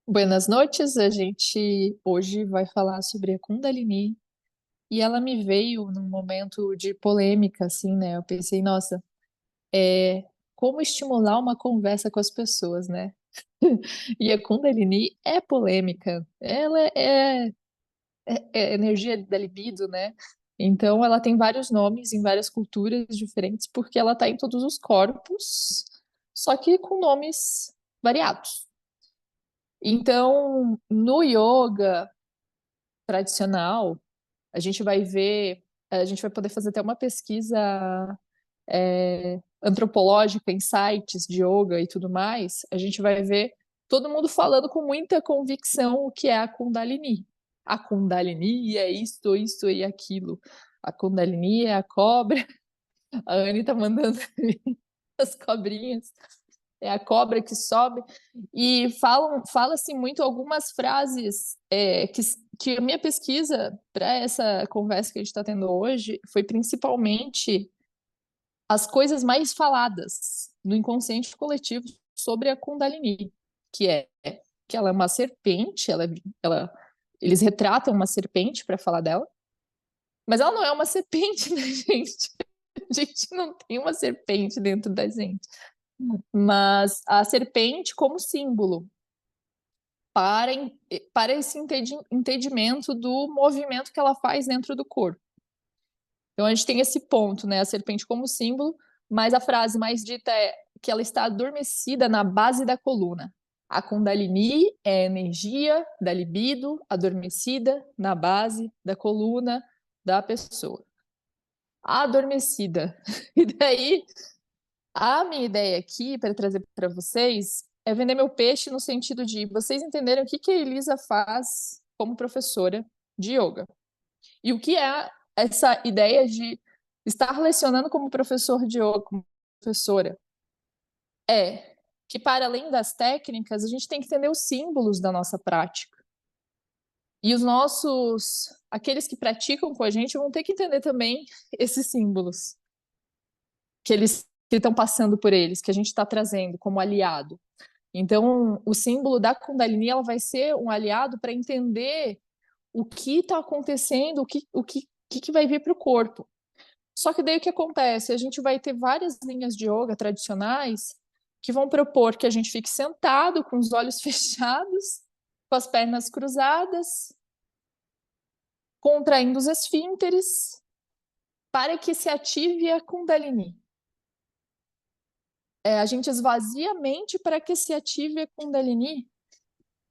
Buenas noites, a gente hoje vai falar sobre a Kundalini e ela me veio num momento de polêmica, assim, né? Eu pensei, nossa, como estimular uma conversa com as pessoas, né? E a Kundalini é polêmica, ela é energia da libido, né? Então ela tem vários nomes em várias culturas diferentes porque ela está em todos os corpos, só que com nomes variados. Então, no yoga tradicional, a gente vai poder fazer até uma pesquisa antropológica em sites de yoga e tudo mais. A gente vai ver todo mundo falando com muita convicção o que é a Kundalini. A Kundalini é isto e aquilo. A Kundalini é a cobra. A Anne tá mandando as cobrinhas. É a cobra que sobe. E fala-se muito algumas frases que a minha pesquisa para essa conversa que a gente está tendo hoje foi principalmente as coisas mais faladas no inconsciente coletivo sobre a Kundalini, que é que ela é uma serpente, ela, eles retratam uma serpente para falar dela, mas ela não é uma serpente, né, gente? A gente não tem uma serpente dentro da gente. Mas a serpente como símbolo para, para esse entendimento do movimento que ela faz dentro do corpo. Então a gente tem esse ponto, né? A serpente como símbolo, mas a frase mais dita é que ela está adormecida na base da coluna. A Kundalini é a energia da libido adormecida na base da coluna da pessoa. Adormecida. E daí, a minha ideia aqui para trazer para vocês é vender meu peixe no sentido de vocês entenderem o que que a Elisa faz como professora de yoga. E o que é essa ideia de estar lecionando como professor de yoga, como professora? É que, para além das técnicas, a gente tem que entender os símbolos da nossa prática. E aqueles que praticam com a gente vão ter que entender também esses símbolos que eles que estão passando por eles, que a gente está trazendo como aliado. Então, o símbolo da Kundalini ela vai ser um aliado para entender o que está acontecendo, o que vai vir para o corpo. Só que daí o que acontece? A gente vai ter várias linhas de yoga tradicionais que vão propor que a gente fique sentado com os olhos fechados, com as pernas cruzadas, contraindo os esfínteres, para que se ative a Kundalini. A gente esvazia a mente para que se ative a Kundalini.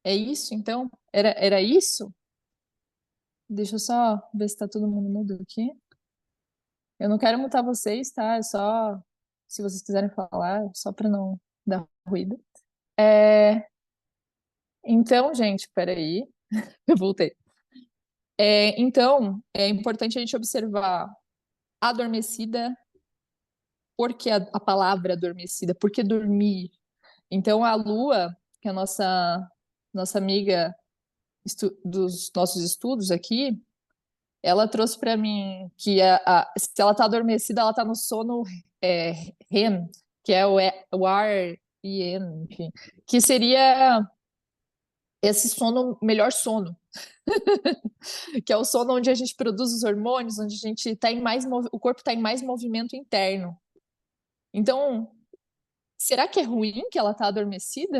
É isso, então? Era isso? Deixa eu só ver se está todo mundo mudo aqui. Eu não quero mutar vocês, tá? É só se vocês quiserem falar, só para não dar ruído. Então, gente, peraí, eu voltei. Então, é importante a gente observar adormecida, por que a palavra adormecida? Por que dormir? Então, a Lua, que é a nossa amiga dos nossos estudos aqui, ela trouxe para mim que se ela está adormecida, ela está no sono REM, que é o REM, enfim, que seria esse sono, melhor sono, que é o sono onde a gente produz os hormônios, onde a gente está o corpo está em mais movimento interno. Então, será que é ruim que ela está adormecida?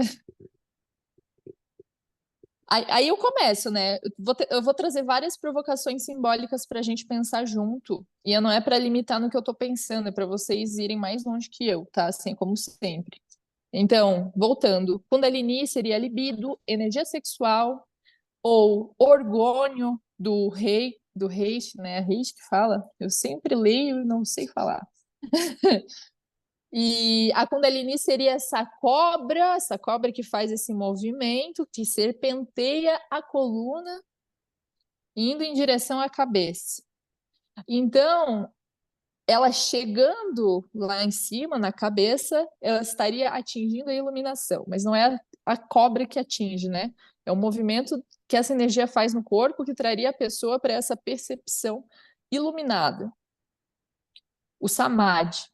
Aí eu começo, né? Eu vou trazer várias provocações simbólicas para a gente pensar junto. E não é para limitar no que eu estou pensando, é para vocês irem mais longe que eu, tá? Assim como sempre. Então, voltando, Kundalini seria libido, energia sexual ou orgônio do rei, né? Reis que fala. Eu sempre leio e não sei falar. E a Kundalini seria essa cobra que faz esse movimento, que serpenteia a coluna, indo em direção à cabeça. Então, ela chegando lá em cima, na cabeça, ela estaria atingindo a iluminação, mas não é a cobra que atinge, né? É o movimento que essa energia faz no corpo que traria a pessoa para essa percepção iluminada, o samadhi.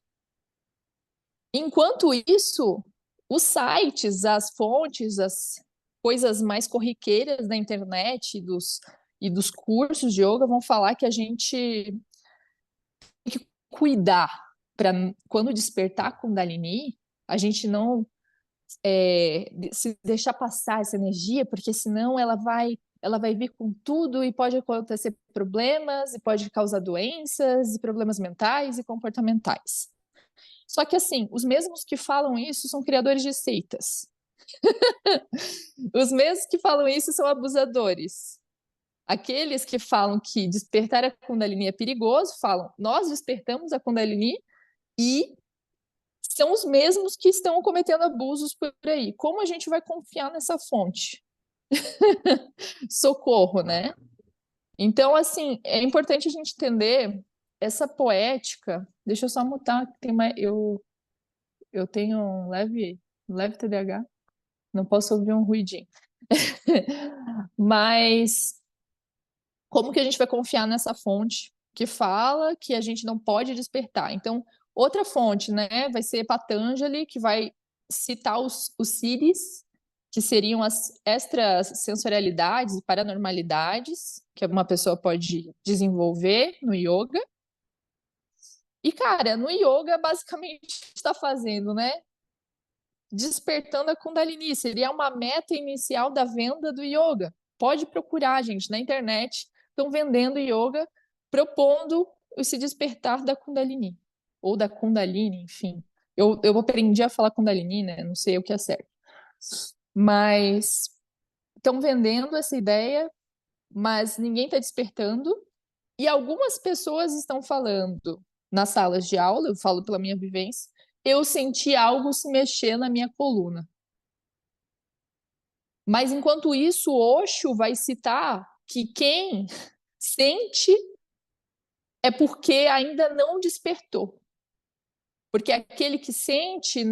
Enquanto isso, Os sites, as fontes, as coisas mais corriqueiras da internet e dos cursos de yoga vão falar que a gente tem que cuidar para quando despertar a Kundalini, a gente não se deixar passar essa energia, porque senão ela vai vir com tudo e pode acontecer problemas, e pode causar doenças, e problemas mentais e comportamentais. Só que, assim, os mesmos que falam isso são criadores de seitas. Os mesmos que falam isso são abusadores. Aqueles que falam que despertar a Kundalini é perigoso, falam, nós despertamos a Kundalini e são os mesmos que estão cometendo abusos por aí. Como a gente vai confiar nessa fonte? Socorro, né? Então, assim, é importante a gente entender essa poética. Deixa eu só mutar, eu tenho um leve TDAH, não posso ouvir um ruidinho. Mas como que a gente vai confiar nessa fonte que fala que a gente não pode despertar? Então, outra fonte, né, vai ser Patanjali, que vai citar os siddhis, que seriam as extrasensorialidades e paranormalidades que uma pessoa pode desenvolver no yoga. E, cara, no yoga, basicamente, está fazendo, né? Despertando a Kundalini. Seria uma meta inicial da venda do yoga. Pode procurar, gente, na internet. Estão vendendo yoga, propondo esse despertar da Kundalini. Ou da Kundalini, enfim. Eu aprendi a falar Kundalini, né? Não sei o que é certo. Mas estão vendendo essa ideia, mas ninguém está despertando. E algumas pessoas estão falando nas salas de aula, eu falo pela minha vivência, eu senti algo se mexer na minha coluna. Mas enquanto isso, Osho vai citar que quem sente é porque ainda não despertou. Porque aquele que sente,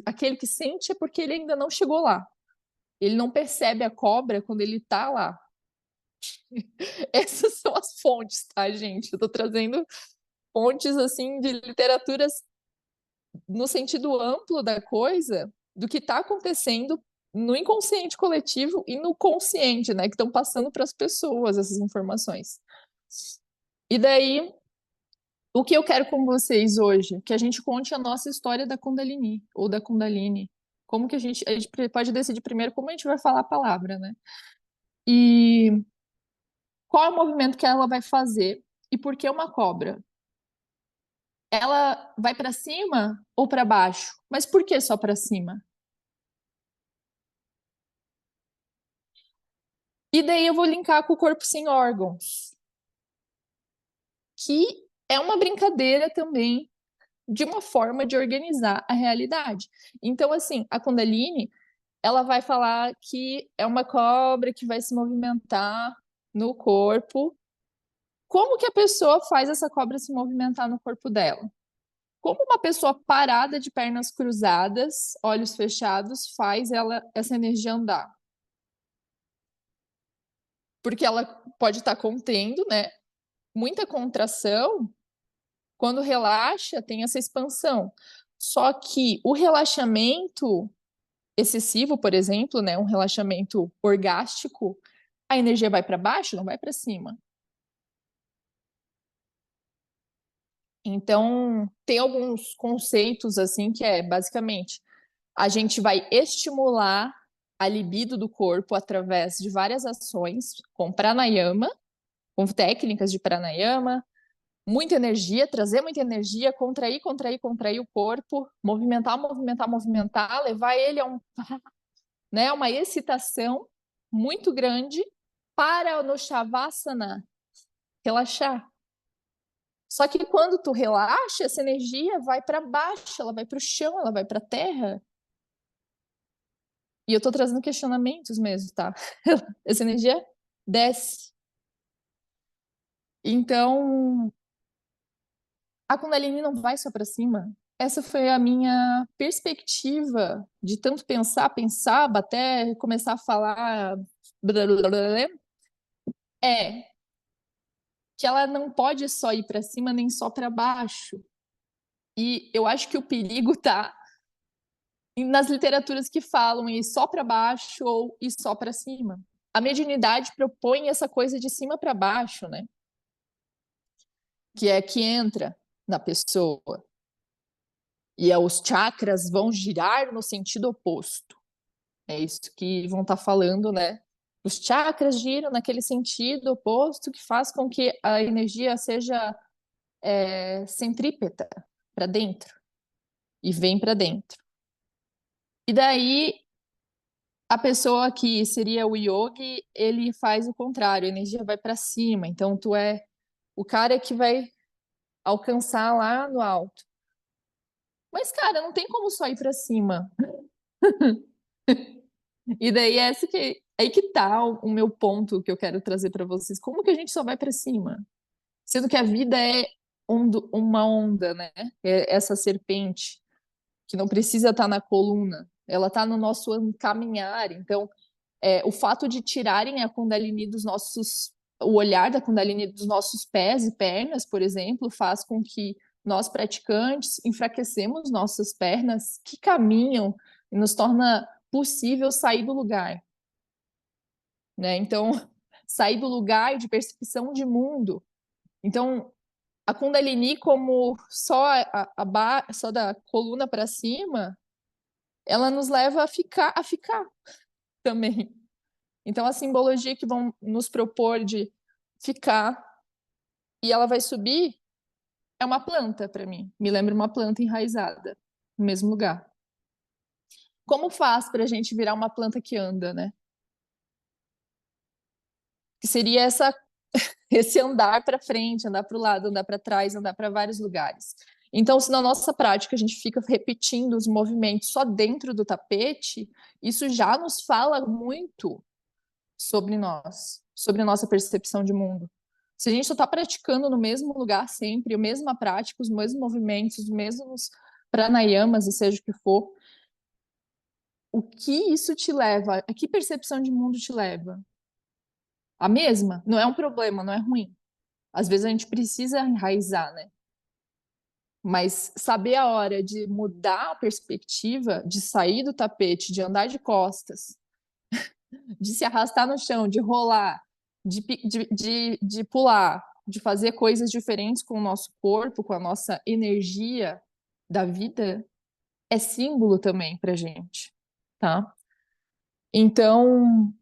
aquele que sente é porque ele ainda não chegou lá. Ele não percebe a cobra quando ele está lá. Essas são as fontes, tá, gente? Eu tô trazendo fontes assim de literaturas no sentido amplo da coisa, do que está acontecendo no inconsciente coletivo e no consciente, né, que estão passando para as pessoas essas informações. E daí, o que eu quero com vocês hoje? Que a gente conte a nossa história da Kundalini, ou da Kundalini. Como que a gente pode decidir primeiro como a gente vai falar a palavra, né? E qual é o movimento que ela vai fazer e por que uma cobra? Ela vai para cima ou para baixo? Mas por que só para cima? E daí eu vou linkar com o corpo sem órgãos, que é uma brincadeira também de uma forma de organizar a realidade. Então, assim, a Kundalini, ela vai falar que é uma cobra que vai se movimentar no corpo. Como que a pessoa faz essa cobra se movimentar no corpo dela? Como uma pessoa parada de pernas cruzadas, olhos fechados, faz essa energia andar? Porque ela pode estar contendo, né? Muita contração. Quando relaxa, tem essa expansão. Só que o relaxamento excessivo, por exemplo, né, um relaxamento orgástico, a energia vai para baixo, não vai para cima. Então, tem alguns conceitos assim que é basicamente a gente vai estimular a libido do corpo através de várias ações, com pranayama, com técnicas de pranayama, muita energia, trazer muita energia, contrair, contrair, contrair o corpo, movimentar, movimentar, movimentar, levar ele a né, uma excitação muito grande para no Shavasana relaxar. Só que quando tu relaxa, essa energia vai para baixo, ela vai para o chão, ela vai para a terra. E eu tô trazendo questionamentos mesmo, tá? Essa energia desce. Então, a Kundalini não vai só para cima. Essa foi a minha perspectiva de tanto pensar, pensar, até começar a falar. É que ela não pode só ir para cima nem só para baixo. E eu acho que o perigo tá E nas literaturas que falam ir só para baixo ou ir só para cima. A mediunidade propõe essa coisa de cima para baixo, né? Que é que entra na pessoa. E os chakras vão girar no sentido oposto. É isso que vão estar falando, né? Os chakras giram naquele sentido oposto que faz com que a energia seja centrípeta para dentro e vem para dentro. E daí a pessoa que seria o yogi, ele faz o contrário, a energia vai para cima. Então tu é o cara que vai alcançar lá no alto. Mas cara, não tem como só ir para cima. E daí é esse que aí que tá o meu ponto que eu quero trazer para vocês. Como que a gente só vai para cima? Sendo que a vida é uma onda, né? É essa serpente que não precisa estar na coluna, ela está no nosso caminhar. Então, o fato de tirarem a Kundalini dos nossos, o olhar da Kundalini dos nossos pés e pernas, por exemplo, faz com que nós praticantes enfraquecemos nossas pernas que caminham e nos torna possível sair do lugar, né? Então, sair do lugar de percepção de mundo. Então, a Kundalini como só só da coluna para cima, ela nos leva a ficar também. Então, a simbologia que vão nos propor de ficar e ela vai subir é uma planta para mim. Me lembra uma planta enraizada no mesmo lugar. Como faz para a gente virar uma planta que anda, né? Que seria esse andar para frente, andar para o lado, andar para trás, andar para vários lugares. Então, se na nossa prática a gente fica repetindo os movimentos só dentro do tapete, isso já nos fala muito sobre nós, sobre a nossa percepção de mundo. Se a gente só está praticando no mesmo lugar sempre, a mesma prática, os mesmos movimentos, os mesmos pranayamas, e seja o que for, o que isso te leva? A que percepção de mundo te leva? A mesma? Não é um problema, não é ruim. Às vezes a gente precisa enraizar, né? Mas saber a hora de mudar a perspectiva, de sair do tapete, de andar de costas, de se arrastar no chão, de rolar, de pular, de fazer coisas diferentes com o nosso corpo, com a nossa energia da vida, é símbolo também pra gente, tá? Então,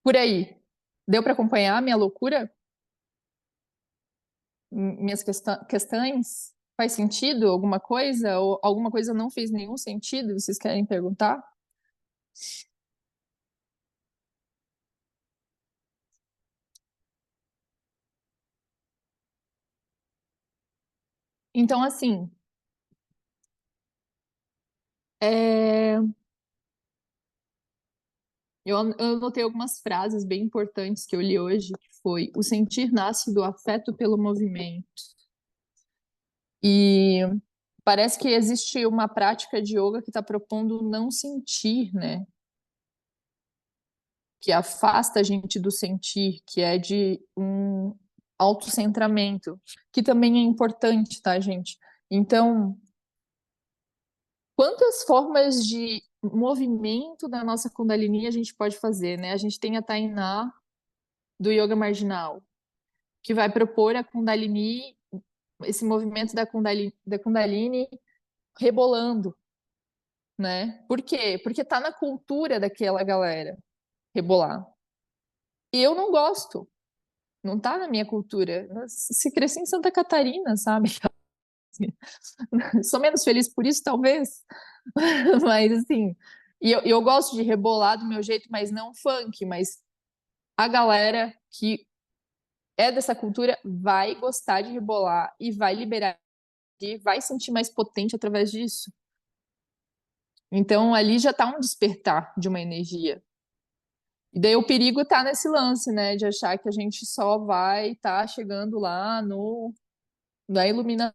por aí. Deu para acompanhar a minha loucura? Minhas questões? Faz sentido alguma coisa? Ou alguma coisa não fez nenhum sentido? Vocês querem perguntar? Então, assim, é, eu anotei algumas frases bem importantes que eu li hoje, que foi: o sentir nasce do afeto pelo movimento. E parece que existe uma prática de yoga que está propondo não sentir, né? Que afasta a gente do sentir, que é de um autocentramento, que também é importante, tá, gente? Então, quantas formas de movimento da nossa Kundalini a gente pode fazer, né? A gente tem a Tainá do Yoga Marginal, que vai propor a Kundalini, esse movimento da Kundalini rebolando, né? Por quê? Porque tá na cultura daquela galera rebolar. E eu não gosto, não tá na minha cultura. Se cresci em Santa Catarina, sabe? Sou menos feliz por isso, talvez. Mas assim, eu gosto de rebolar do meu jeito, mas não funk, mas a galera que é dessa cultura vai gostar de rebolar e vai liberar, e vai sentir mais potente através disso. Então ali já tá um despertar de uma energia. E daí o perigo tá nesse lance, né, de achar que a gente só vai estar chegando lá no na iluminação,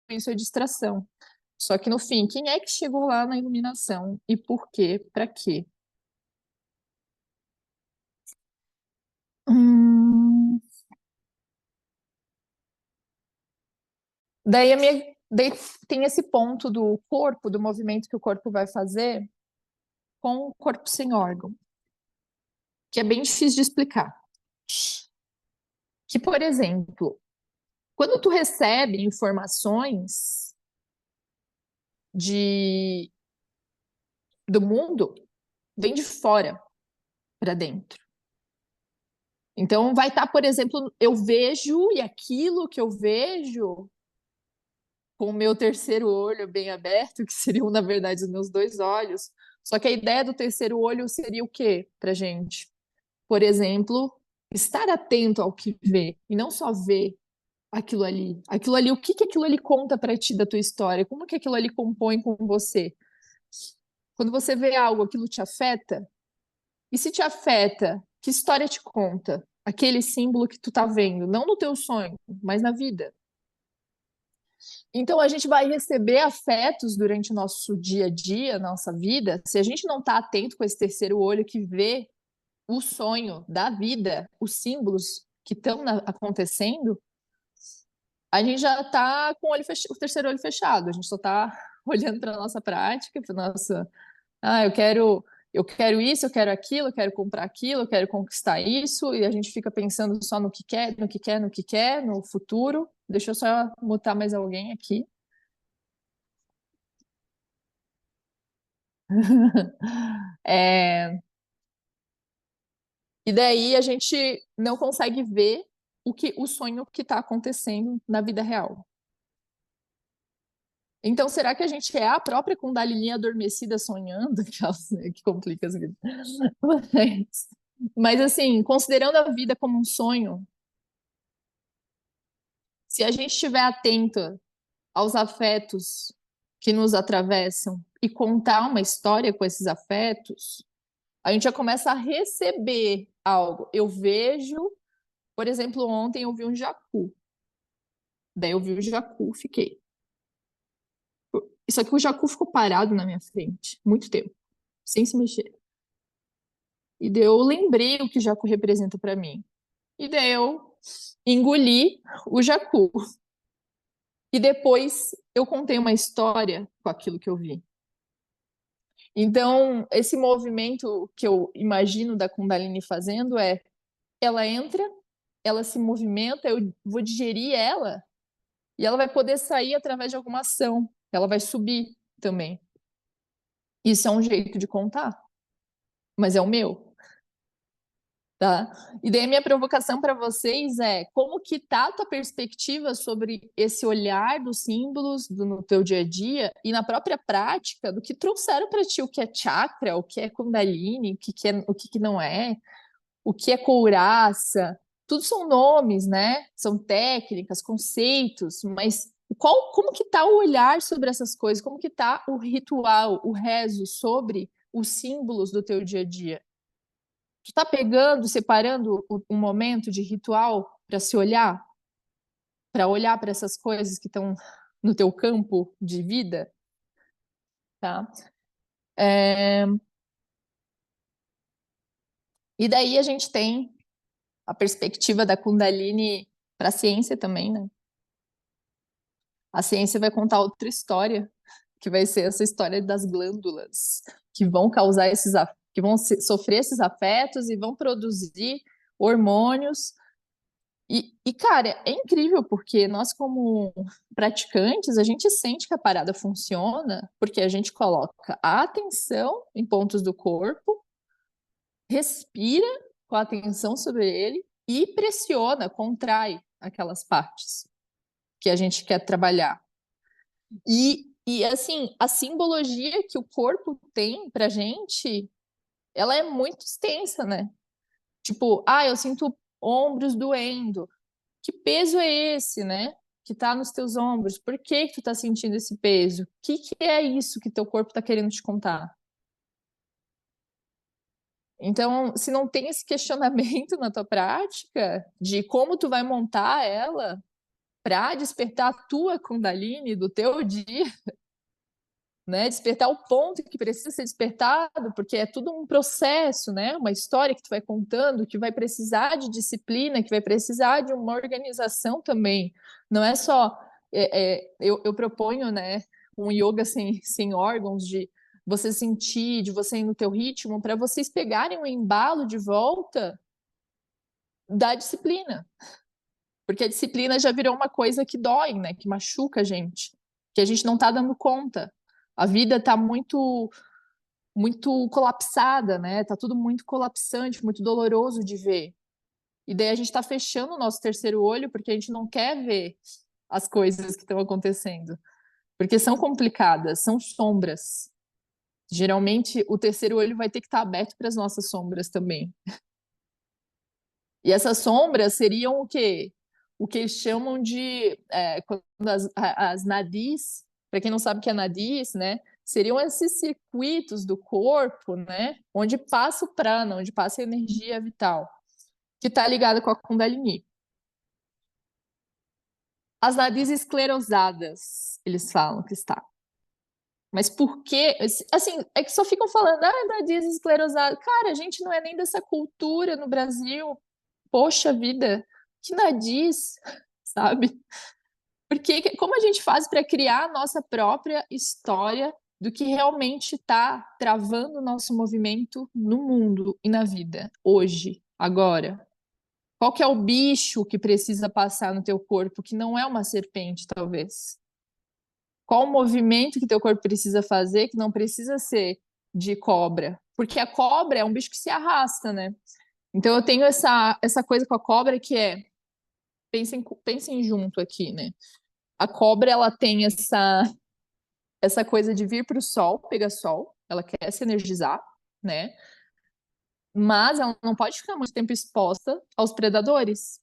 isso é distração. Só que no fim, quem é que chegou lá na iluminação e por quê? Para quê? Hum, daí a minha Daí tem esse ponto do corpo, do movimento que o corpo vai fazer com o corpo sem órgão, que é bem difícil de explicar. Que, por exemplo, quando tu recebe informações de do mundo, vem de fora para dentro. Então vai estar, por exemplo, eu vejo e aquilo que eu vejo com o meu terceiro olho bem aberto, que seriam, na verdade, os meus dois olhos. Só que a ideia do terceiro olho seria o quê para gente? Por exemplo, estar atento ao que vê e não só ver aquilo ali. Aquilo ali, o que que aquilo ali conta para ti da tua história? Como que aquilo ali compõe com você? Quando você vê algo, aquilo te afeta? E se te afeta, que história te conta? Aquele símbolo que tu tá vendo, não no teu sonho, mas na vida. Então a gente vai receber afetos durante o nosso dia a dia, nossa vida, se a gente não está atento com esse terceiro olho que vê o sonho da vida, os símbolos que estão acontecendo, a gente já está com o terceiro olho fechado, a gente só está olhando para a nossa prática, para nossa, eu quero isso, eu quero aquilo, eu quero comprar aquilo, eu quero conquistar isso, e a gente fica pensando só no que quer, no que quer, no que quer, no futuro. Deixa eu só mutar mais alguém aqui. É, e daí a gente não consegue ver o sonho que está acontecendo na vida real. Então, será que a gente é a própria Kundalini adormecida sonhando? Que complica as vidas. Mas, assim, considerando a vida como um sonho, se a gente estiver atento aos afetos que nos atravessam e contar uma história com esses afetos, a gente já começa a receber algo. Eu vejo, por exemplo, ontem eu vi um jacu. Daí eu vi o jacu, fiquei. Só que o jacu ficou parado na minha frente, muito tempo, sem se mexer. E daí eu lembrei o que o jacu representa para mim. E daí eu engoli o jacu. E depois eu contei uma história com aquilo que eu vi. Então, esse movimento que eu imagino da Kundalini fazendo é: ela entra, ela se movimenta, eu vou digerir ela, e ela vai poder sair através de alguma ação. Ela vai subir também. Isso é um jeito de contar, mas é o meu, tá? E daí a minha provocação para vocês é: como que tá a tua perspectiva sobre esse olhar dos símbolos no teu dia a dia e na própria prática do que trouxeram para ti, o que é chakra, o que é Kundalini, o que que não é, o que é couraça, tudo são nomes, né? São técnicas, conceitos, mas como que tá o olhar sobre essas coisas? Como que tá o ritual, o rezo sobre os símbolos do teu dia a dia? Tu tá pegando, separando um momento de ritual para se olhar, para olhar para essas coisas que estão no teu campo de vida, tá? É... E daí a gente tem a perspectiva da Kundalini para a ciência também, né? A ciência vai contar outra história, que vai ser essa história das glândulas, que vão causar que vão sofrer esses afetos e vão produzir hormônios. Cara, é incrível porque nós, como praticantes, a gente sente que a parada funciona porque a gente coloca a atenção em pontos do corpo, respira com a atenção sobre ele e pressiona, contrai aquelas partes que a gente quer trabalhar. E assim, a simbologia que o corpo tem pra gente, ela é muito extensa, né? Tipo, eu sinto ombros doendo. Que peso é esse, né? Que tá nos teus ombros? Por que que tu tá sentindo esse peso? O que é isso que teu corpo tá querendo te contar? Então, se não tem esse questionamento na tua prática de como tu vai montar ela para despertar a tua Kundalini do teu dia, né? Despertar o ponto que precisa ser despertado, porque é tudo um processo, né? Uma história que tu vai contando, que vai precisar de disciplina, que vai precisar de uma organização também. Não é só eu proponho, né, um yoga sem órgãos, de você sentir, de você ir no teu ritmo, para vocês pegarem o embalo de volta da disciplina. Porque a disciplina já virou uma coisa que dói, né, que machuca a gente, que a gente não tá dando conta. A vida tá muito colapsada, né? Tá tudo muito colapsante, muito doloroso de ver. E daí a gente tá fechando o nosso terceiro olho porque a gente não quer ver as coisas que estão acontecendo, porque são complicadas, são sombras. Geralmente o terceiro olho vai ter que estar aberto para as nossas sombras também. E essas sombras seriam o quê? O que eles chamam de quando as nadis, para quem não sabe o que é nadis, né? Seriam esses circuitos do corpo, né? Onde passa o prana, onde passa a energia vital, que está ligada com a Kundalini. As nadis esclerosadas, eles falam que está. Mas por quê? Assim, é que só ficam falando, nadis esclerosadas. Cara, a gente não é nem dessa cultura no Brasil. Poxa vida, que nadis, sabe? Porque como a gente faz para criar a nossa própria história do que realmente está travando o nosso movimento no mundo e na vida, hoje, agora? Qual que é o bicho que precisa passar no teu corpo, que não é uma serpente, talvez? Qual o movimento que teu corpo precisa fazer, que não precisa ser de cobra? Porque a cobra é um bicho que se arrasta, né? Então eu tenho essa coisa com a cobra que é, pensem junto aqui, né? A cobra, ela tem essa coisa de vir para o sol, pegar sol, ela quer se energizar, né? Mas ela não pode ficar muito tempo exposta aos predadores.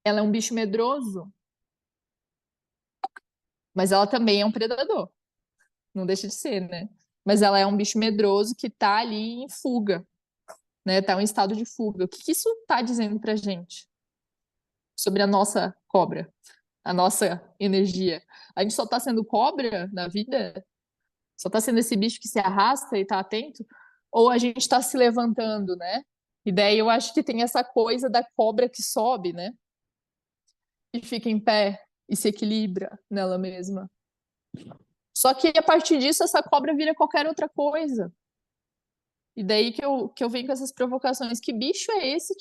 Ela é um bicho medroso, mas ela também é um predador. Não deixa de ser, né? Mas ela é um bicho medroso que tá ali em fuga, né? Tá em estado de fuga. O que que isso tá dizendo pra gente sobre a nossa cobra, a nossa energia? A gente só tá sendo cobra na vida? Só tá sendo esse bicho que se arrasta e tá atento? Ou a gente tá se levantando, né? E daí eu acho que tem essa coisa da cobra que sobe, né? E fica em pé e se equilibra nela mesma. Só que a partir disso, essa cobra vira qualquer outra coisa. E daí que eu venho com essas provocações. Que bicho é esse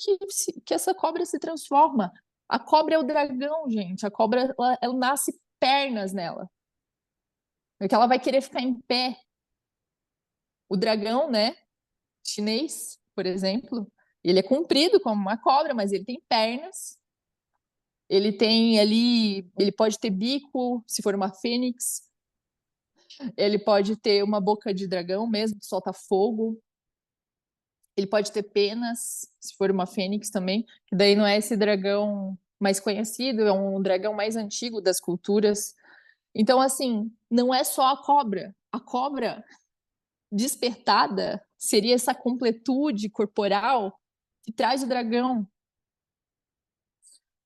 que essa cobra se transforma? A cobra é o dragão, gente. A cobra, ela nasce pernas nela. Porque ela vai querer ficar em pé. O dragão, né? Chinês, por exemplo, ele é comprido como uma cobra, mas ele tem pernas. Ele tem ali, ele pode ter bico, se for uma fênix. Ele pode ter uma boca de dragão mesmo, que solta fogo. Ele pode ter penas, se for uma fênix também, que daí não é esse dragão mais conhecido, é um dragão mais antigo das culturas. Então, assim, não é só a cobra. A cobra despertada seria essa completude corporal que traz o dragão,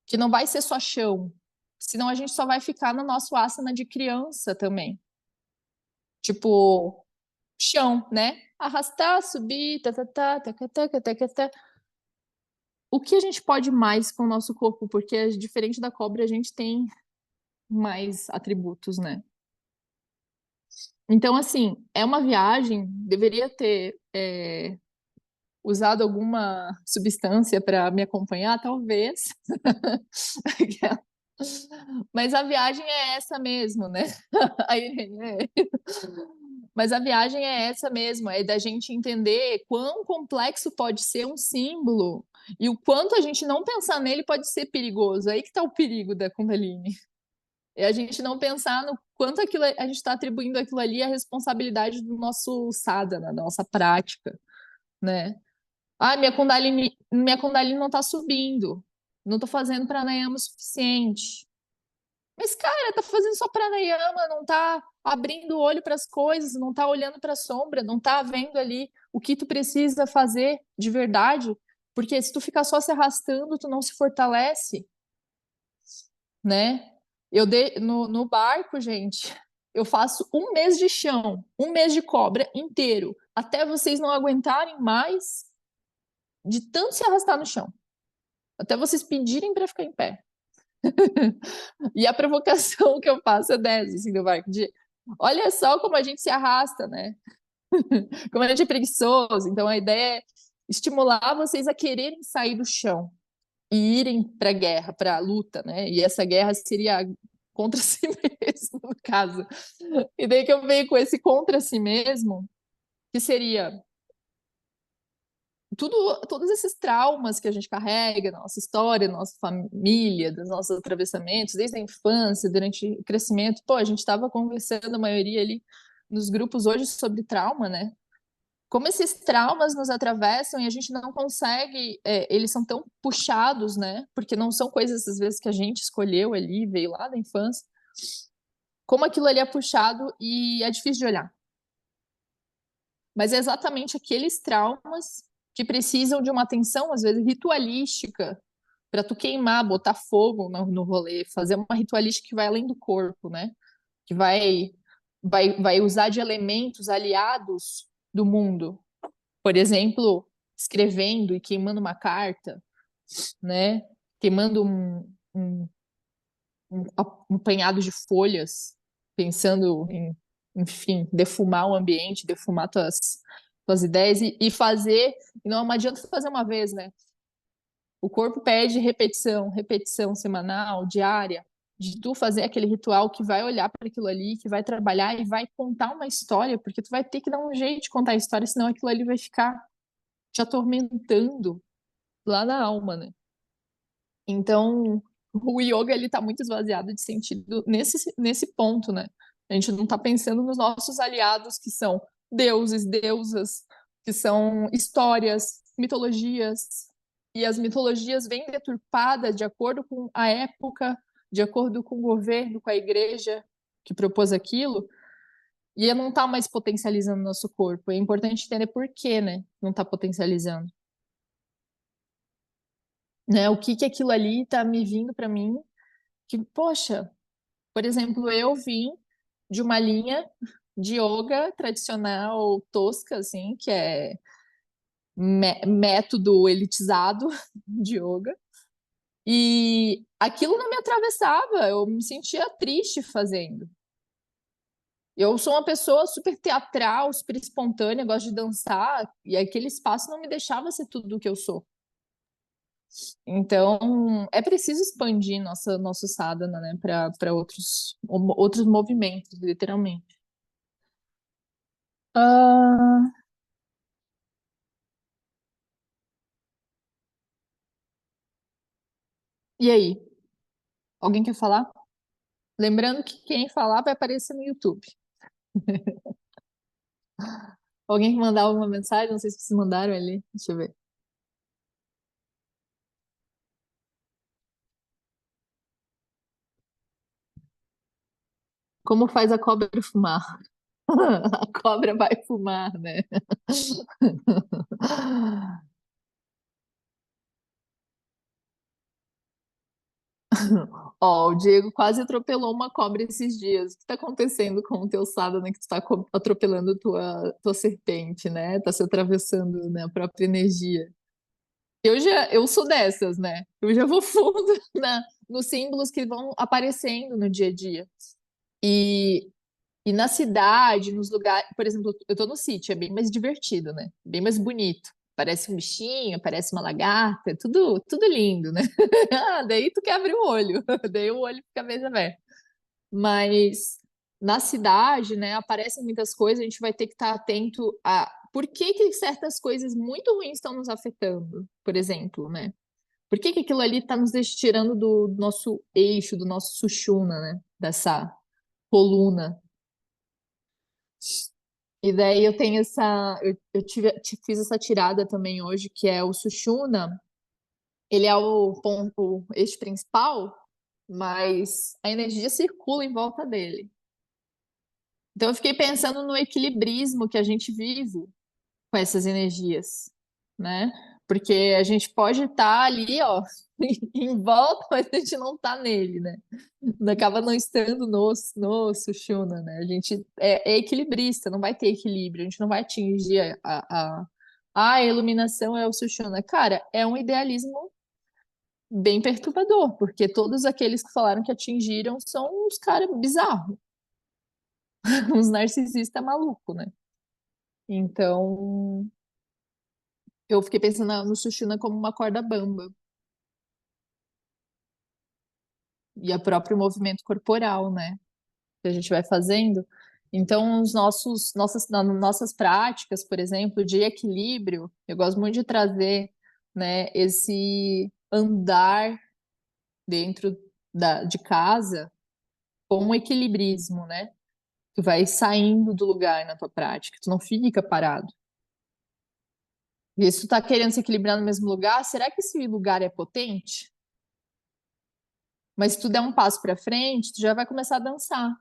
que não vai ser só chão, senão a gente só vai ficar no nosso asana de criança também. Tipo, chão, né? Arrastar, subir, tá, tá, tá, tá, tá, tá, tá, tá, tá. O que a gente pode mais com o nosso corpo? Porque diferente da cobra, a gente tem mais atributos, né? Então, assim, é uma viagem, deveria ter usado alguma substância para me acompanhar, talvez. Mas a viagem é essa mesmo, né? A Irene, Mas a viagem é essa mesmo, é da gente entender quão complexo pode ser um símbolo e o quanto a gente não pensar nele pode ser perigoso. Aí que está o perigo da Kundalini. É a gente não pensar no quanto aquilo, a gente está atribuindo aquilo ali a responsabilidade do nosso sadhana, da nossa prática, né? Ah, minha Kundalini não está subindo, não estou fazendo pranayama o suficiente. Mas, cara, tá fazendo só pranayama, não tá abrindo o olho para as coisas, não tá olhando para a sombra, não tá vendo ali o que tu precisa fazer de verdade, porque se tu ficar só se arrastando, tu não se fortalece, né? No barco, gente, eu faço um mês de chão, um mês de cobra inteiro, até vocês não aguentarem mais de tanto se arrastar no chão, até vocês pedirem para ficar em pé. E a provocação que eu faço é dessa, assim, do barco, de olha só como a gente se arrasta, né? Como a gente é preguiçoso. Então a ideia é estimular vocês a quererem sair do chão e irem para a guerra, para a luta, né? E essa guerra seria contra si mesmo, no caso. E daí que eu venho com esse contra si mesmo, que seria todos esses traumas que a gente carrega na nossa história, na nossa família, dos nossos atravessamentos, desde a infância, durante o crescimento. Pô, a gente estava conversando, a maioria ali nos grupos hoje sobre trauma, né? Como esses traumas nos atravessam e a gente não consegue, eles são tão puxados, né? Porque não são coisas, às vezes, que a gente escolheu ali, veio lá da infância. Como aquilo ali é puxado e é difícil de olhar. Mas é exatamente aqueles traumas que precisam de uma atenção, às vezes, ritualística, para tu queimar, botar fogo no rolê, fazer uma ritualística que vai além do corpo, né? Que vai usar de elementos aliados do mundo. Por exemplo, escrevendo e queimando uma carta, né? Queimando um, um punhado de folhas, pensando em, enfim, defumar o ambiente, defumar tuas ideias e fazer. E não adianta fazer uma vez, né? O corpo pede repetição, repetição semanal, diária, de tu fazer aquele ritual que vai olhar para aquilo ali, que vai trabalhar e vai contar uma história, porque tu vai ter que dar um jeito de contar a história, senão aquilo ali vai ficar te atormentando lá na alma, né? Então, o yoga ele tá muito esvaziado de sentido nesse ponto, né? A gente não tá pensando nos nossos aliados que são deuses, deusas, que são histórias, mitologias. E as mitologias vêm deturpadas de acordo com a época, de acordo com o governo, com a igreja que propôs aquilo, e não tá mais potencializando o nosso corpo. É importante entender por que, né? Não tá potencializando. Né? O que que aquilo ali tá me vindo para mim que, poxa, por exemplo, eu vim de uma linha de yoga tradicional tosca, assim, que é método elitizado de yoga. E aquilo não me atravessava, eu me sentia triste fazendo. Eu sou uma pessoa super teatral, super espontânea, gosto de dançar, e aquele espaço não me deixava ser tudo o que eu sou. Então, é preciso expandir nosso sadhana, né, para outros movimentos, literalmente. Ah, e aí, alguém quer falar? Lembrando que quem falar vai aparecer no YouTube. Alguém que mandar alguma mensagem, não sei se vocês mandaram ali, deixa eu ver. Como faz a cobra fumar? A cobra vai fumar, né? Ó, o Diego quase atropelou uma cobra esses dias. O que está acontecendo com o teu sadhana que tu está atropelando tua serpente, né? Tá se atravessando, né, a própria energia. Eu sou dessas, né? Eu já vou fundo nos símbolos que vão aparecendo no dia a dia. E, e na cidade, nos lugares, por exemplo, eu tô no sítio, é bem mais divertido, né? Bem mais bonito. Parece um bichinho, parece uma lagarta, tudo lindo, né? Ah, daí tu quer abrir o olho, daí o olho fica mais aberto. Mas na cidade, né, aparecem muitas coisas, a gente vai ter que estar atento a por que que certas coisas muito ruins estão nos afetando, por exemplo, né? Por que que aquilo ali está nos tirando do nosso eixo, do nosso sushumna, né? Dessa coluna. E daí eu tenho fiz essa tirada também hoje, que é o sushumna, ele é o eixo principal, mas a energia circula em volta dele. Então eu fiquei pensando no equilibrismo que a gente vive com essas energias, né? Porque a gente pode estar ali, ó, em volta, mas a gente não tá nele, né? Acaba não estando no Sushumna, né? A gente é equilibrista, não vai ter equilíbrio, a gente não vai atingir a iluminação é o Sushumna. Cara, é um idealismo bem perturbador, porque todos aqueles que falaram que atingiram são uns caras bizarros, uns narcisistas malucos, né? Então, eu fiquei pensando no Sushina como uma corda bamba. E o próprio movimento corporal, né? Que a gente vai fazendo. Então, nossas práticas, por exemplo, de equilíbrio, eu gosto muito de trazer, né, esse andar dentro de casa com um equilibrismo, né? Tu vai saindo do lugar na tua prática, tu não fica parado. E se tu tá querendo se equilibrar no mesmo lugar, será que esse lugar é potente? Mas se tu der um passo para frente, tu já vai começar a dançar.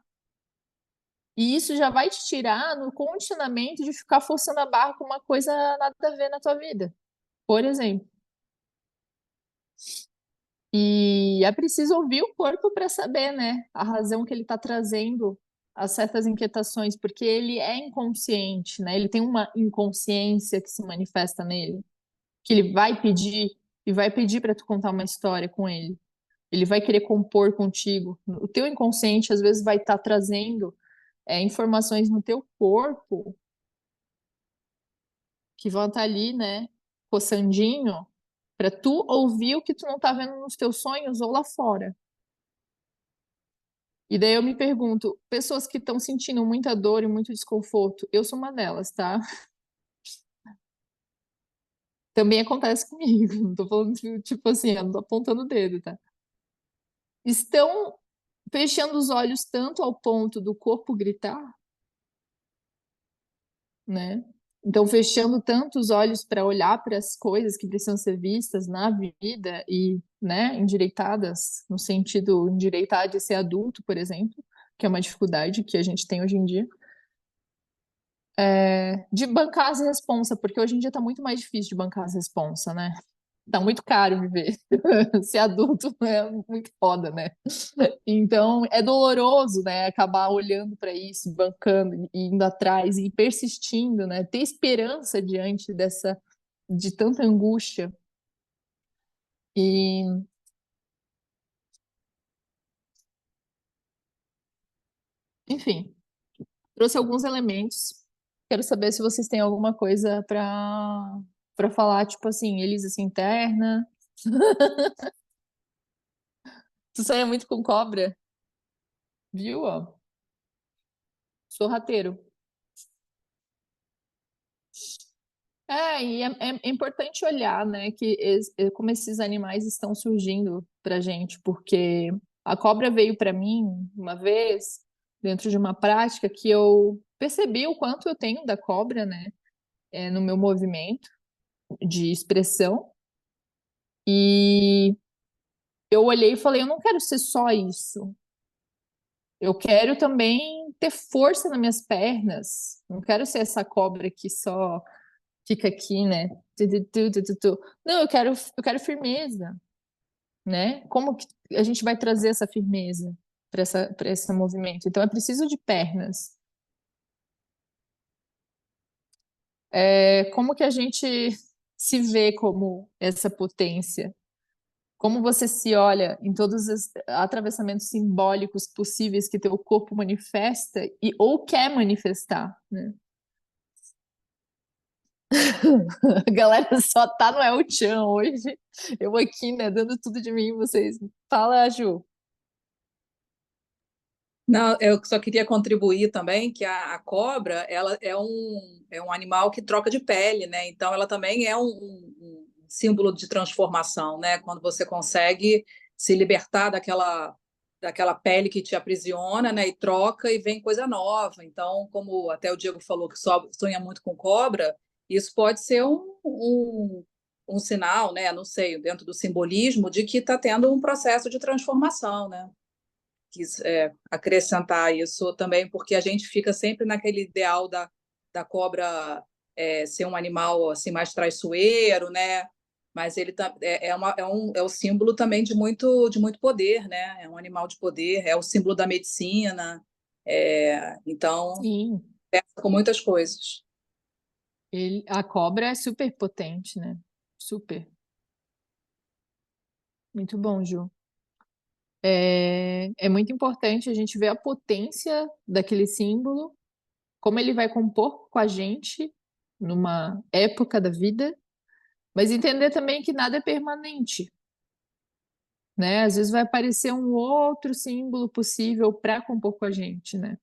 E isso já vai te tirar no condicionamento de ficar forçando a barra com uma coisa nada a ver na tua vida, por exemplo. E é preciso ouvir o corpo para saber, né, a razão que ele está trazendo a certas inquietações, porque ele é inconsciente, né? Ele tem uma inconsciência que se manifesta nele, que ele vai pedir e vai pedir para tu contar uma história com ele. Ele vai querer compor contigo. O teu inconsciente às vezes vai estar trazendo informações no teu corpo que vão estar ali, né, coçandinho, para tu ouvir o que tu não tá vendo nos teus sonhos ou lá fora. E daí eu me pergunto, pessoas que estão sentindo muita dor e muito desconforto, eu sou uma delas, tá? Também acontece comigo, não tô falando tipo assim, eu não tô apontando o dedo, tá? Estão fechando os olhos tanto ao ponto do corpo gritar, né? Então, fechando tanto os olhos para olhar para as coisas que precisam ser vistas na vida e, né, endireitadas, no sentido endireitar de ser adulto, por exemplo, que é uma dificuldade que a gente tem hoje em dia, de bancar as responsa, porque hoje em dia está muito mais difícil de bancar as responsa, né? Tá muito caro viver. Ser adulto é muito foda, né? Então, é doloroso, né, acabar olhando para isso, bancando, e indo atrás e persistindo, né? Ter esperança diante de tanta angústia. E, enfim, trouxe alguns elementos. Quero saber se vocês têm alguma coisa para falar, tipo assim, Elisa assim, interna. Tu sonha muito com cobra, viu? Ó, sorrateiro. É importante olhar, né, como esses animais estão surgindo pra gente, porque a cobra veio para mim uma vez, dentro de uma prática que eu percebi o quanto eu tenho da cobra, né, no meu movimento de expressão, e eu olhei e falei, eu não quero ser só isso, eu quero também ter força nas minhas pernas, não quero ser essa cobra que só fica aqui, né? Não, eu quero firmeza, né? Como que a gente vai trazer essa firmeza para esse movimento? Então é preciso de pernas. Como que a gente se vê como essa potência? Como você se olha em todos os atravessamentos simbólicos possíveis que teu corpo manifesta e ou quer manifestar, né? A galera só tá no El Chan hoje. Eu aqui, né, dando tudo de mim, vocês. Fala, Ju. Não, eu só queria contribuir também que a cobra, ela é um animal que troca de pele, né? Então ela também é um símbolo de transformação, né? Quando você consegue se libertar daquela pele que te aprisiona, né? E troca e vem coisa nova. Então, como até o Diego falou que só sonha muito com cobra, isso pode ser um sinal, né? Não sei, dentro do simbolismo de que está tendo um processo de transformação, né? Quis acrescentar isso também, porque a gente fica sempre naquele ideal da cobra ser um animal assim mais traiçoeiro, né? Mas ele é o símbolo também de muito poder, né? É um animal de poder, é o símbolo da medicina, então Sim, com muitas coisas. a cobra é super potente, né? Super. Muito bom, Ju. É muito importante a gente ver a potência daquele símbolo, como ele vai compor com a gente numa época da vida, mas entender também que nada é permanente, né? Às vezes vai aparecer um outro símbolo possível para compor com a gente, né?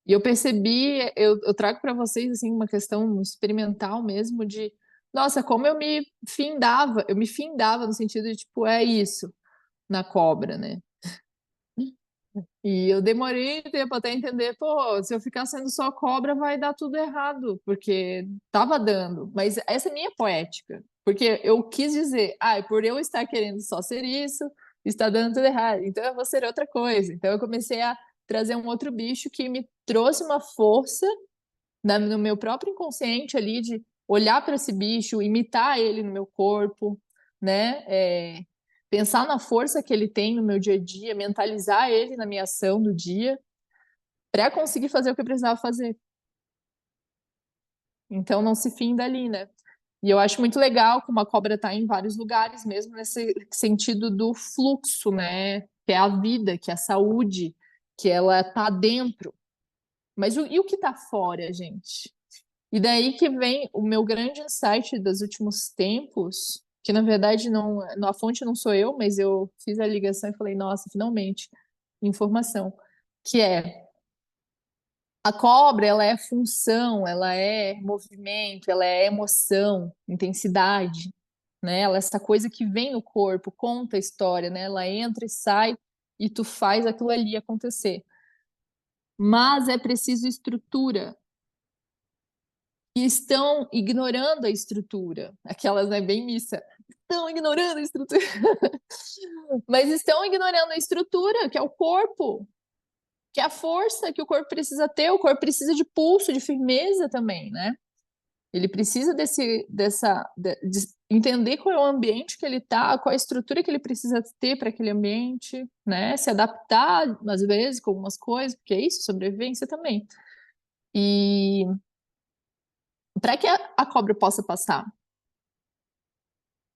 E eu percebi, eu trago para vocês assim uma questão experimental mesmo de, nossa, como eu me findava no sentido de tipo, é isso na cobra, né? E eu demorei um tempo até entender, pô, se eu ficar sendo só cobra vai dar tudo errado, porque tava dando. Mas essa é minha poética, porque eu quis dizer, por eu estar querendo só ser isso, está dando tudo errado, então eu vou ser outra coisa. Então eu comecei a trazer um outro bicho que me trouxe uma força no meu próprio inconsciente ali de olhar para esse bicho, imitar ele no meu corpo, né? Pensar na força que ele tem no meu dia a dia, mentalizar ele na minha ação do dia, para conseguir fazer o que eu precisava fazer. Então não se finda ali, né? E eu acho muito legal como a cobra está em vários lugares, mesmo nesse sentido do fluxo, né? Que é a vida, que é a saúde, que ela tá dentro. Mas e o que tá fora, gente? E daí que vem o meu grande insight dos últimos tempos, que na verdade não, a fonte não sou eu, mas eu fiz a ligação e falei, nossa, finalmente, informação, que é a cobra, ela é função, ela é movimento, ela é emoção, intensidade, né? Ela é essa coisa que vem no corpo, conta a história, né? Ela entra e sai e tu faz aquilo ali acontecer. Mas é preciso estrutura, e estão ignorando a estrutura. Aquelas, né, bem missa. Estão ignorando a estrutura. Mas estão ignorando a estrutura, que é o corpo, que é a força que o corpo precisa ter. O corpo precisa de pulso, de firmeza também, né? Ele precisa de entender qual é o ambiente que ele está, qual é a estrutura que ele precisa ter para aquele ambiente, né? Se adaptar, às vezes, com algumas coisas, porque é isso, sobrevivência também. E para que a cobra possa passar,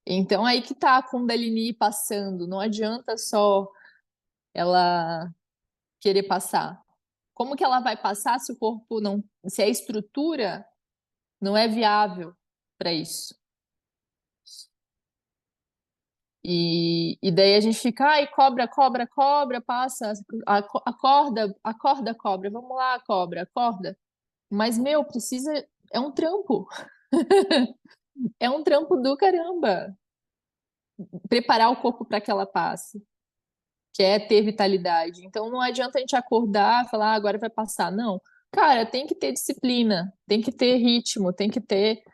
então aí que tá a Kundalini passando, não adianta só ela querer passar. Como que ela vai passar se o corpo não, se a estrutura não é viável para isso? E daí a gente fica, ai, cobra, cobra, cobra, passa, acorda, acorda, cobra, vamos lá, cobra, acorda. Mas, meu, precisa, é um trampo, é um trampo do caramba, preparar o corpo para que ela passe. Que é ter vitalidade. Então não adianta a gente acordar, falar, agora vai passar. Não. Cara, tem que ter disciplina, tem que ter ritmo, tem que ter,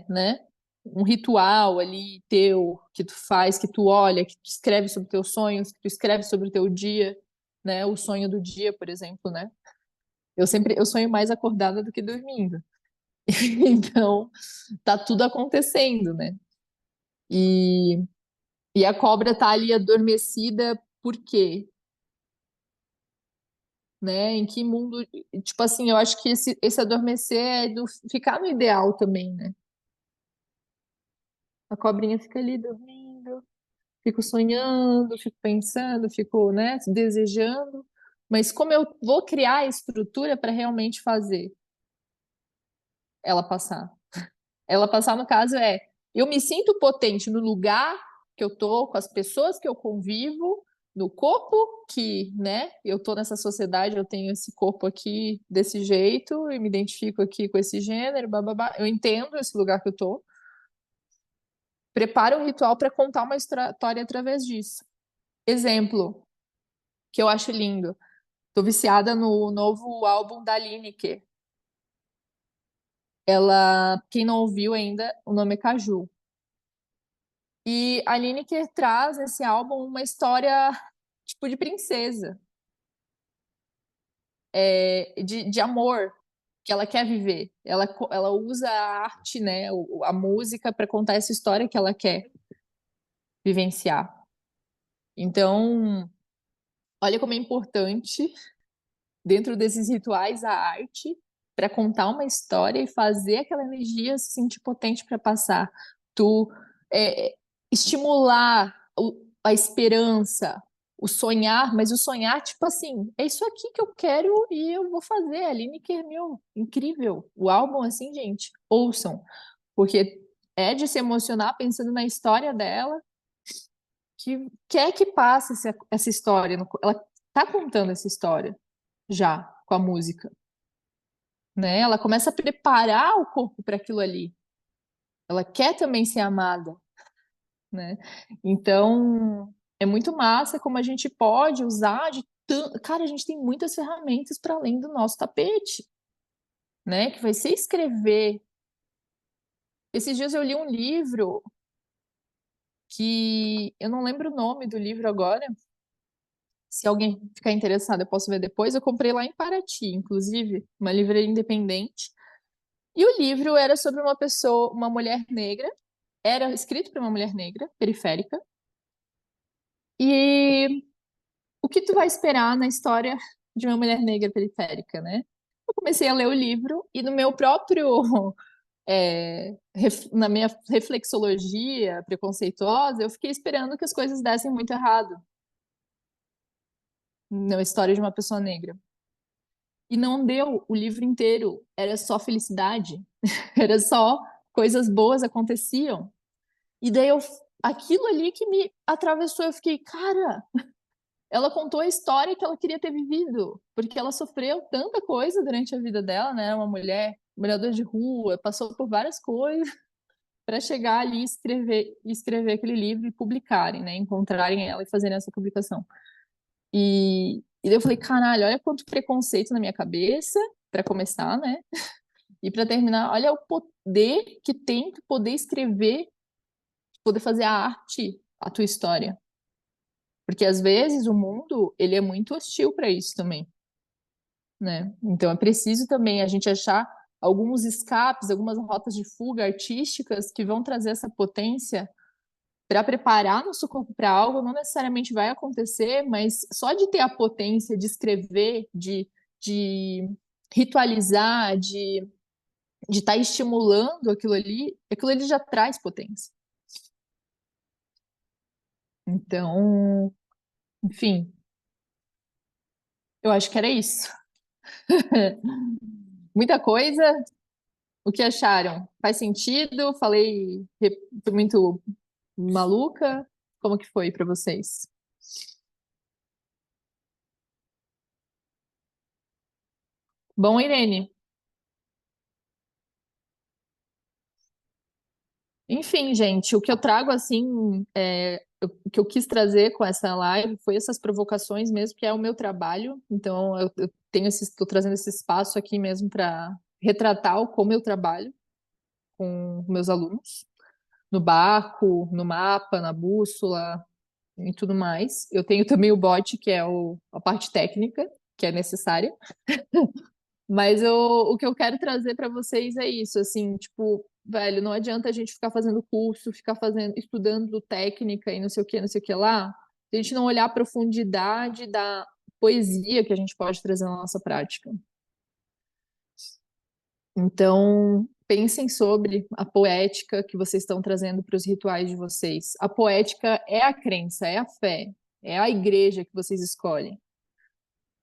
né, um ritual ali teu, que tu faz, que tu olha, que tu escreve sobre teus sonhos, que tu escreve sobre o teu dia, né, o sonho do dia, por exemplo, né? Eu sonho mais acordada do que dormindo. Então, tá tudo acontecendo, né? E, e a cobra tá ali adormecida por quê? Né? Em que mundo, tipo assim, eu acho que esse adormecer é do ficar no ideal também, né? A cobrinha fica ali dormindo, fico sonhando, fico pensando, fico, né, desejando, mas como eu vou criar a estrutura para realmente fazer ela passar? Ela passar, no caso, eu me sinto potente no lugar que eu tô, com as pessoas que eu convivo, no corpo que, né, eu tô nessa sociedade, eu tenho esse corpo aqui desse jeito, e me identifico aqui com esse gênero, bababá. Eu entendo esse lugar que eu tô. Preparo um ritual para contar uma história através disso. Exemplo, que eu acho lindo. Tô viciada no novo álbum da Lineker. Ela, quem não ouviu ainda, o nome é Caju. E a Lineker traz nesse álbum uma história tipo de princesa, de amor que ela quer viver. Ela usa a arte, né, a música para contar essa história que ela quer vivenciar. Então, olha como é importante dentro desses rituais a arte para contar uma história e fazer aquela energia se sentir potente para passar. Tu é, estimular a esperança, o sonhar, mas o sonhar, tipo assim, é isso aqui que eu quero e eu vou fazer. A Lineker, meu, incrível. O álbum, assim, gente, ouçam, porque é de se emocionar pensando na história dela, que quer que passe essa história. Ela tá contando essa história já com a música, né? Ela começa a preparar o corpo para aquilo ali. Ela quer também ser amada, né? Então, é muito massa como a gente pode usar de cara, a gente tem muitas ferramentas para além do nosso tapete, né? Que vai ser escrever. Esses dias eu li um livro que eu não lembro o nome do livro agora. Se alguém ficar interessado, eu posso ver depois. Eu comprei lá em Paraty, inclusive, uma livraria independente. E o livro era sobre uma pessoa, uma mulher negra, era escrito por uma mulher negra, periférica. E o que tu vai esperar na história de uma mulher negra periférica, né? Eu comecei a ler o livro e no meu próprio, na minha reflexologia preconceituosa, eu fiquei esperando que as coisas dessem muito errado na história de uma pessoa negra. E não deu o livro inteiro, era só felicidade, era só coisas boas aconteciam. E daí aquilo ali que me atravessou, eu fiquei, cara, ela contou a história que ela queria ter vivido, porque ela sofreu tanta coisa durante a vida dela, né? Uma mulher, moradora de rua, passou por várias coisas para chegar ali e escrever aquele livro e publicarem, né? Encontrarem ela e fazerem essa publicação. E daí eu falei, caralho, olha quanto preconceito na minha cabeça, para começar, né? E para terminar, olha o poder que tem que poder escrever, poder fazer a arte, a tua história. Porque às vezes o mundo, ele é muito hostil para isso também, né? Então é preciso também a gente achar alguns escapes, algumas rotas de fuga artísticas que vão trazer essa potência para preparar nosso corpo para algo, não necessariamente vai acontecer, mas só de ter a potência de escrever, de ritualizar, de estar estimulando aquilo ali já traz potência. Então, enfim, eu acho que era isso. Muita coisa. O que acharam? Faz sentido? Fui muito maluca? Como que foi para vocês? Bom, Irene. Enfim, gente, o que eu trago assim, o que eu quis trazer com essa live foi essas provocações mesmo, que é o meu trabalho. Então, eu estou trazendo esse espaço aqui mesmo para retratar como eu trabalho com meus alunos, no barco, no mapa, na bússola e tudo mais. Eu tenho também o bot, que é a parte técnica, que é necessária. Mas o que eu quero trazer para vocês é isso, assim, tipo, velho, não adianta a gente ficar fazendo curso, ficar estudando técnica e não sei o que lá, se a gente não olhar a profundidade da poesia que a gente pode trazer na nossa prática. Então, pensem sobre a poética que vocês estão trazendo para os rituais de vocês. A poética é a crença, é a fé, é a igreja que vocês escolhem,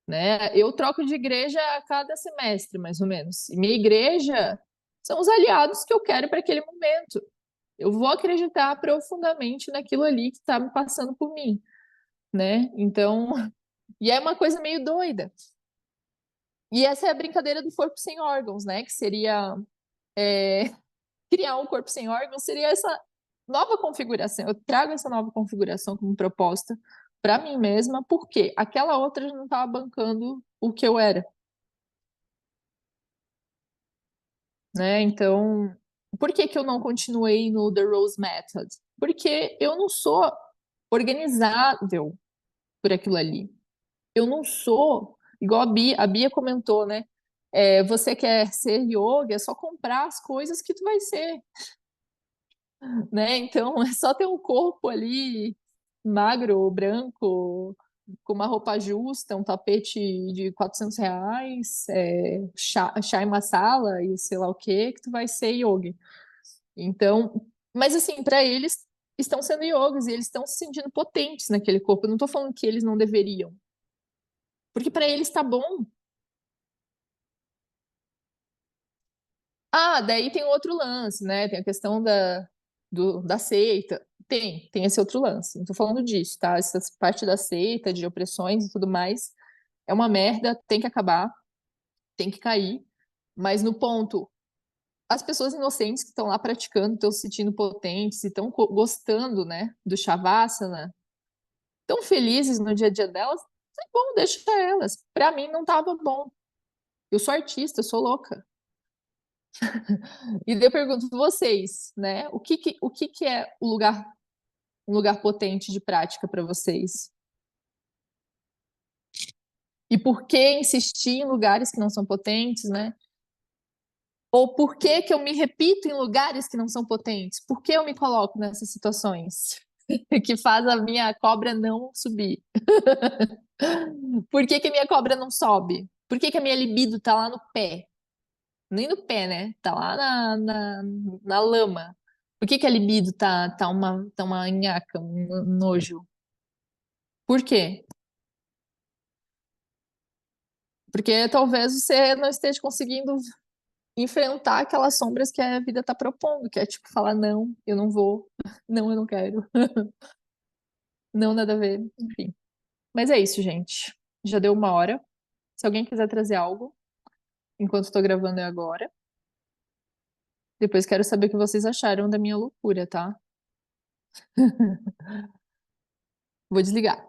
né? Eu troco de igreja a cada semestre, mais ou menos. E minha igreja são os aliados que eu quero para aquele momento. Eu vou acreditar profundamente naquilo ali que está me passando por mim, né? Então, e é uma coisa meio doida. E essa é a brincadeira do corpo sem órgãos, né? Que seria é, criar um corpo sem órgãos, seria essa nova configuração. Eu trago essa nova configuração como proposta para mim mesma, porque aquela outra já não estava bancando o que eu era. Né? Então, por que que eu não continuei no The Rose Method? Porque eu não sou organizável por aquilo ali. Eu não sou, igual a Bia comentou, né? Você quer ser yoga, é só comprar as coisas que tu vai ser, né? Então, é só ter um corpo ali magro, branco, com uma roupa justa, um tapete de R$ 400, chá e masala e sei lá o que tu vai ser yogi. Então, mas assim, para eles estão sendo yogis e eles estão se sentindo potentes naquele corpo. Eu não tô falando que eles não deveriam, porque para eles tá bom. Ah, daí tem outro lance, né? Tem a questão da seita. Tem esse outro lance. Não tô falando disso, tá? Essa parte da seita, de opressões e tudo mais, é uma merda, tem que acabar, tem que cair. Mas no ponto, as pessoas inocentes que estão lá praticando, estão se sentindo potentes, e estão gostando, né, do Shavasana, tão felizes no dia a dia delas, é bom, deixa elas. Pra mim não tava bom. Eu sou artista, eu sou louca. E daí eu pergunto vocês, né? O que que é um lugar potente de prática para vocês? E por que insistir em lugares que não são potentes, né? Ou por que que eu me repito em lugares que não são potentes? Por que eu me coloco nessas situações que faz a minha cobra não subir? Por que que a minha cobra não sobe? Por que que a minha libido tá lá no pé? Nem no pé, né? Tá lá na lama. Por que que a libido tá uma nhaca, um nojo? Por quê? Porque talvez você não esteja conseguindo enfrentar aquelas sombras que a vida tá propondo, que é tipo falar, não, eu não vou, não, eu não quero, não, nada a ver, enfim. Mas é isso, gente. Já deu 1 hora. Se alguém quiser trazer algo, enquanto estou gravando é agora. Depois quero saber o que vocês acharam da minha loucura, tá? Vou desligar.